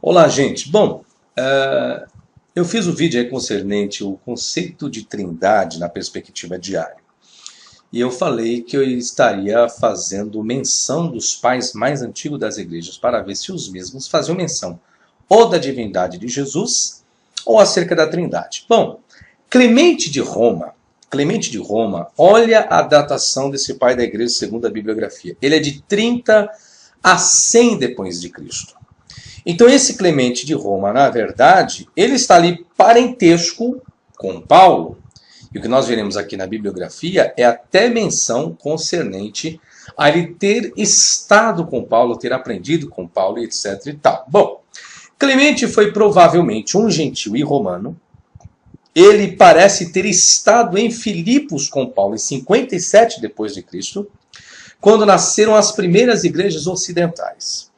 Olá, gente. Bom, eu fiz um vídeo aí concernente o conceito de trindade na perspectiva diária. E eu falei que eu estaria fazendo menção dos pais mais antigos das igrejas para ver se os mesmos faziam menção ou da divindade de Jesus ou acerca da trindade. Bom, Clemente de Roma, olha a datação desse pai da igreja segundo a bibliografia. Ele é de 30 a 100 depois de Cristo. Então esse Clemente de Roma, na verdade, ele está ali parentesco com Paulo. E o que nós veremos aqui na bibliografia é até menção concernente a ele ter estado com Paulo, ter aprendido com Paulo, etc. e tal. Bom, Clemente foi provavelmente um gentil e romano. Ele parece ter estado em Filipos com Paulo em 57 depois de Cristo, quando nasceram as primeiras igrejas ocidentais.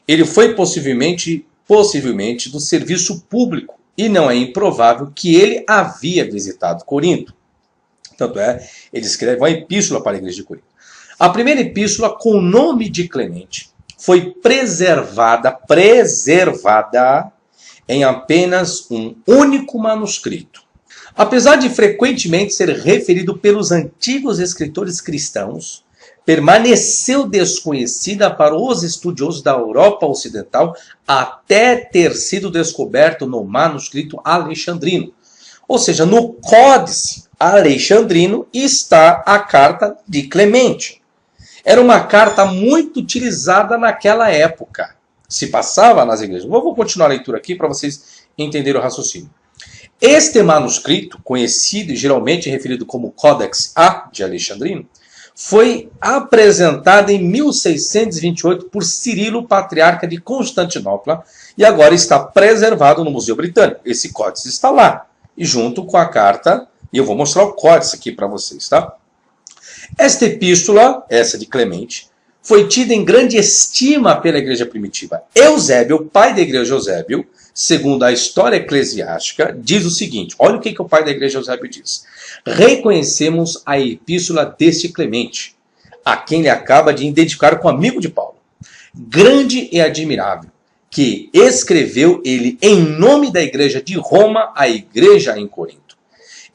Ele foi possivelmente do serviço público, e não é improvável que ele havia visitado Corinto. Tanto é, ele escreve uma epístola para a igreja de Corinto. A primeira epístola, com o nome de Clemente, foi preservada em apenas um único manuscrito. Apesar de frequentemente ser referido pelos antigos escritores cristãos, permaneceu desconhecida para os estudiosos da Europa Ocidental até ter sido descoberto no manuscrito alexandrino. Ou seja, no Códice Alexandrino está a carta de Clemente. Era uma carta muito utilizada naquela época. Se passava nas igrejas. Vou continuar a leitura aqui para vocês entenderem o raciocínio. Este manuscrito, conhecido e geralmente referido como Codex A de Alexandrino, foi apresentado em 1628 por Cirilo, patriarca de Constantinopla, e agora está preservado no Museu Britânico. Esse códice está lá, e junto com a carta, e eu vou mostrar o códice aqui para vocês, tá? Esta epístola, essa de Clemente, foi tida em grande estima pela igreja primitiva. Eusébio, pai da igreja Eusébio, segundo a história eclesiástica, diz o seguinte, olha o que o pai da igreja Eusébio diz. Reconhecemos a epístola deste Clemente, a quem ele acaba de identificar com amigo de Paulo. Grande e admirável, que escreveu ele em nome da igreja de Roma, a igreja em Corinto.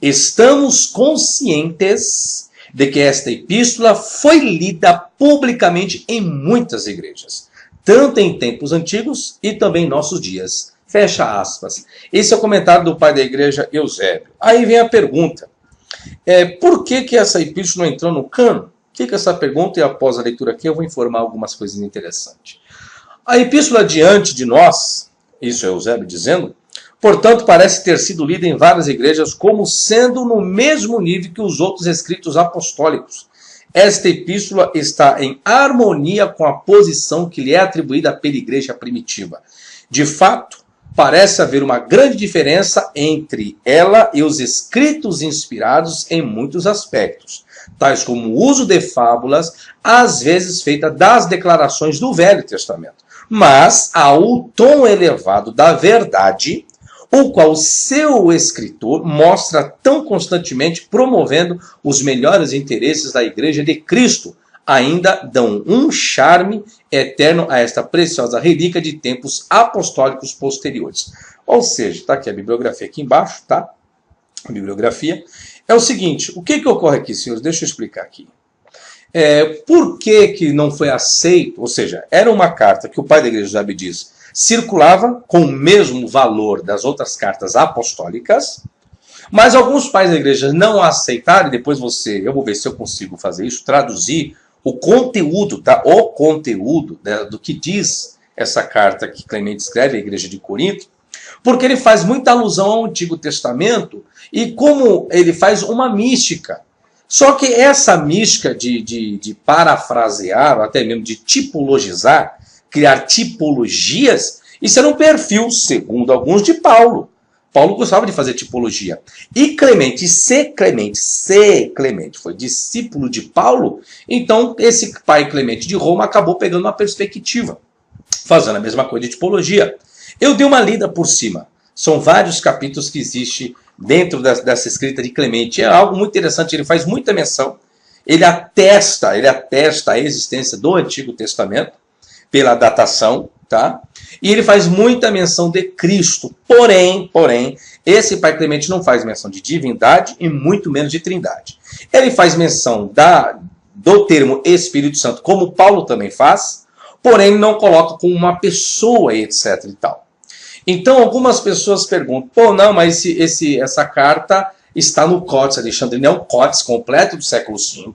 Estamos conscientes de que esta epístola foi lida publicamente em muitas igrejas, tanto em tempos antigos e também em nossos dias. Fecha aspas. Esse é o comentário do pai da igreja, Eusébio. Aí vem a pergunta. Por que essa epístola não entrou no cânon? Fica essa pergunta e após a leitura aqui eu vou informar algumas coisas interessantes. A epístola diante de nós, isso é Eusébio dizendo, portanto parece ter sido lida em várias igrejas como sendo no mesmo nível que os outros escritos apostólicos. Esta epístola está em harmonia com a posição que lhe é atribuída pela igreja primitiva. De fato, parece haver uma grande diferença entre ela e os escritos inspirados em muitos aspectos, tais como o uso de fábulas, às vezes feita das declarações do Velho Testamento. Mas há o tom elevado da verdade, o qual seu escritor mostra tão constantemente promovendo os melhores interesses da Igreja de Cristo, ainda dão um charme eterno a esta preciosa relíquia de tempos apostólicos posteriores. Ou seja, está aqui a bibliografia aqui embaixo, tá? A bibliografia. É o seguinte, o que ocorre aqui, senhores? Deixa eu explicar aqui. Por que não foi aceito? Ou seja, era uma carta que o pai da igreja Eusébio diz, circulava com o mesmo valor das outras cartas apostólicas, mas alguns pais da igreja não aceitaram, e depois eu vou ver se eu consigo fazer isso, traduzir o conteúdo, tá? O conteúdo, né, do que diz essa carta que Clemente escreve à igreja de Corinto, porque ele faz muita alusão ao Antigo Testamento e como ele faz uma mística. Só que essa mística de parafrasear, ou até mesmo de tipologizar, criar tipologias, isso era um perfil, segundo alguns, de Paulo. Paulo gostava de fazer tipologia. E Clemente foi discípulo de Paulo, então esse pai Clemente de Roma acabou pegando uma perspectiva, fazendo a mesma coisa de tipologia. Eu dei uma lida por cima. São vários capítulos que existem dentro dessa escrita de Clemente. É algo muito interessante, ele faz muita menção. Ele atesta a existência do Antigo Testamento pela datação. tá? E ele faz muita menção de Cristo. Porém, esse pai Clemente não faz menção de divindade e muito menos de trindade. Ele faz menção do termo Espírito Santo, como Paulo também faz, porém não coloca como uma pessoa, etc. e tal. Então, algumas pessoas perguntam, pô, não, mas essa carta está no Códice Alexandrino, é um códice completo do século V,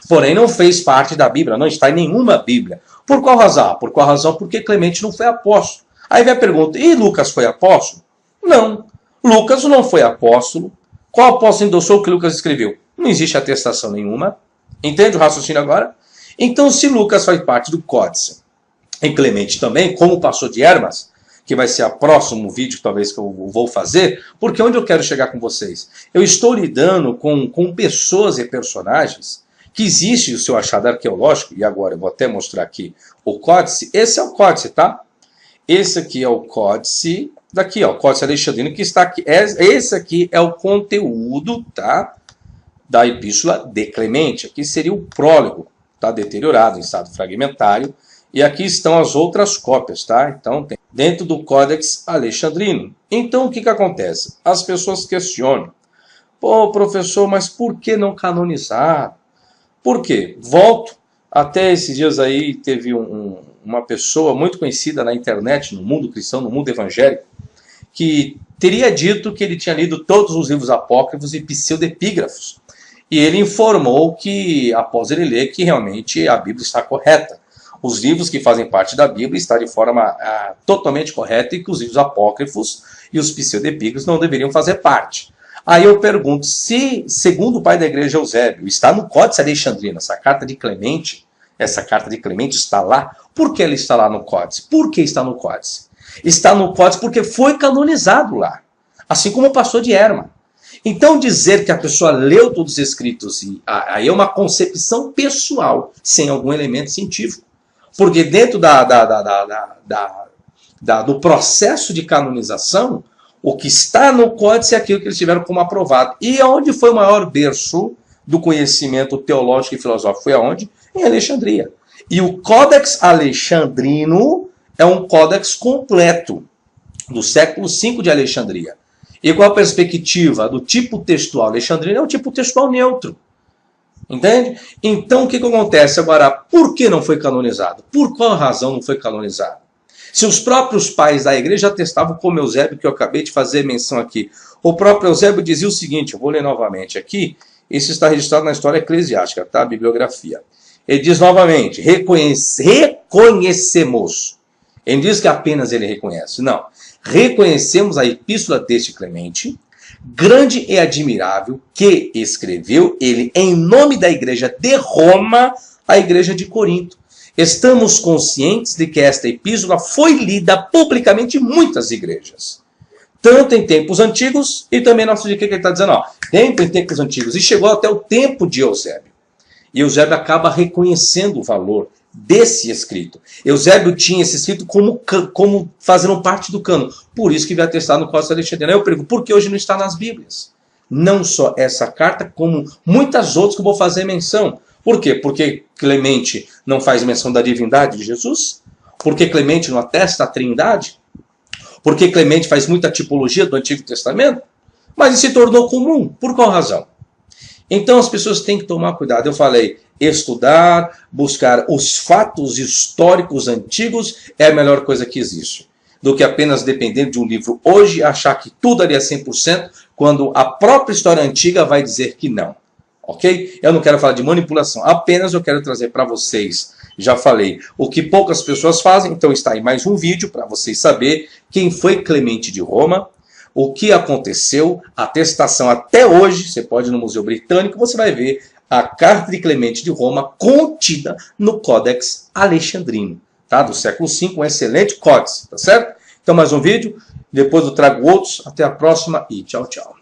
porém não fez parte da Bíblia, não está em nenhuma Bíblia. Por qual razão? Por qual razão? Porque Clemente não foi apóstolo. Aí vem a pergunta, e Lucas foi apóstolo? Não, Lucas não foi apóstolo. Qual apóstolo endossou o que Lucas escreveu? Não existe atestação nenhuma. Entende o raciocínio agora? Então, se Lucas faz parte do Códice, e Clemente também, como pastor de Hermas, que vai ser o próximo vídeo talvez que eu vou fazer, porque onde eu quero chegar com vocês? Eu estou lidando com pessoas e personagens que existe o seu achado arqueológico, e agora eu vou até mostrar aqui o códice. Esse é o códice, tá? Esse aqui é o códice, daqui ó, o códice alexandrino que está aqui. Esse aqui é o conteúdo, tá? Da epístola de Clemente. Aqui seria o prólogo, tá? Deteriorado, em estado fragmentário. E aqui estão as outras cópias, tá? Então, tem dentro do Códex Alexandrino. Então, o que acontece? As pessoas questionam. Pô, professor, mas por que não canonizar? Por quê? Volto. Até esses dias aí teve uma pessoa muito conhecida na internet, no mundo cristão, no mundo evangélico, que teria dito que ele tinha lido todos os livros apócrifos e pseudepígrafos. E ele informou que, após ele ler, que realmente a Bíblia está correta. Os livros que fazem parte da Bíblia estão de forma totalmente correta e que os livros apócrifos e os pseudepígrafos não deveriam fazer parte. Aí eu pergunto, se, segundo o pai da igreja Eusébio, está no Códice Alexandrino, essa carta de Clemente está lá, por que ela está lá no Códice? Por que está no Códice? Está no Códice porque foi canonizado lá, assim como o pastor de Herma. Então dizer que a pessoa leu todos os escritos, aí é uma concepção pessoal, sem algum elemento científico. Porque dentro do processo de canonização, o que está no códice é aquilo que eles tiveram como aprovado. E onde foi o maior berço do conhecimento teológico e filosófico? Foi aonde? Em Alexandria. E o Códex Alexandrino é um códex completo do século V de Alexandria. E qual a perspectiva do tipo textual alexandrino? É um tipo textual neutro. Entende? Então o que acontece agora? Por que não foi canonizado? Por qual razão não foi canonizado? Se os próprios pais da igreja atestavam, como Eusébio, que eu acabei de fazer menção aqui. O próprio Eusébio dizia o seguinte, eu vou ler novamente aqui, isso está registrado na história eclesiástica, tá? A bibliografia. Ele diz novamente, reconhecemos. Ele diz que apenas ele reconhece. Não. Reconhecemos a epístola deste Clemente, grande e admirável, que escreveu ele em nome da igreja de Roma, a igreja de Corinto. Estamos conscientes de que esta epístola foi lida publicamente em muitas igrejas. Tanto em tempos antigos e também nosso dia, que ele está dizendo, ó, em tempos antigos, e chegou até o tempo de Eusébio. E Eusébio acaba reconhecendo o valor desse escrito. Eusébio tinha esse escrito como fazendo parte do cânon. Por isso que vai atestar no Códice Alexandrino. Aí eu pergunto, por que hoje não está nas Bíblias? Não só essa carta, como muitas outras que eu vou fazer menção. Por quê? Porque Clemente não faz menção da divindade de Jesus? Porque Clemente não atesta a trindade? Porque Clemente faz muita tipologia do Antigo Testamento? Mas isso se tornou comum. Por qual razão? Então as pessoas têm que tomar cuidado. Eu falei, estudar, buscar os fatos históricos antigos é a melhor coisa que existe. Do que apenas depender de um livro hoje, achar que tudo ali é 100%, quando a própria história antiga vai dizer que não. Ok? Eu não quero falar de manipulação, apenas eu quero trazer para vocês, já falei, o que poucas pessoas fazem, então está aí mais um vídeo para vocês saberem quem foi Clemente de Roma, o que aconteceu, a atestação até hoje, você pode ir no Museu Britânico, você vai ver a carta de Clemente de Roma contida no Códex Alexandrino, tá? Do século V, um excelente códice, tá certo? Então mais um vídeo, depois eu trago outros, até a próxima e tchau, tchau.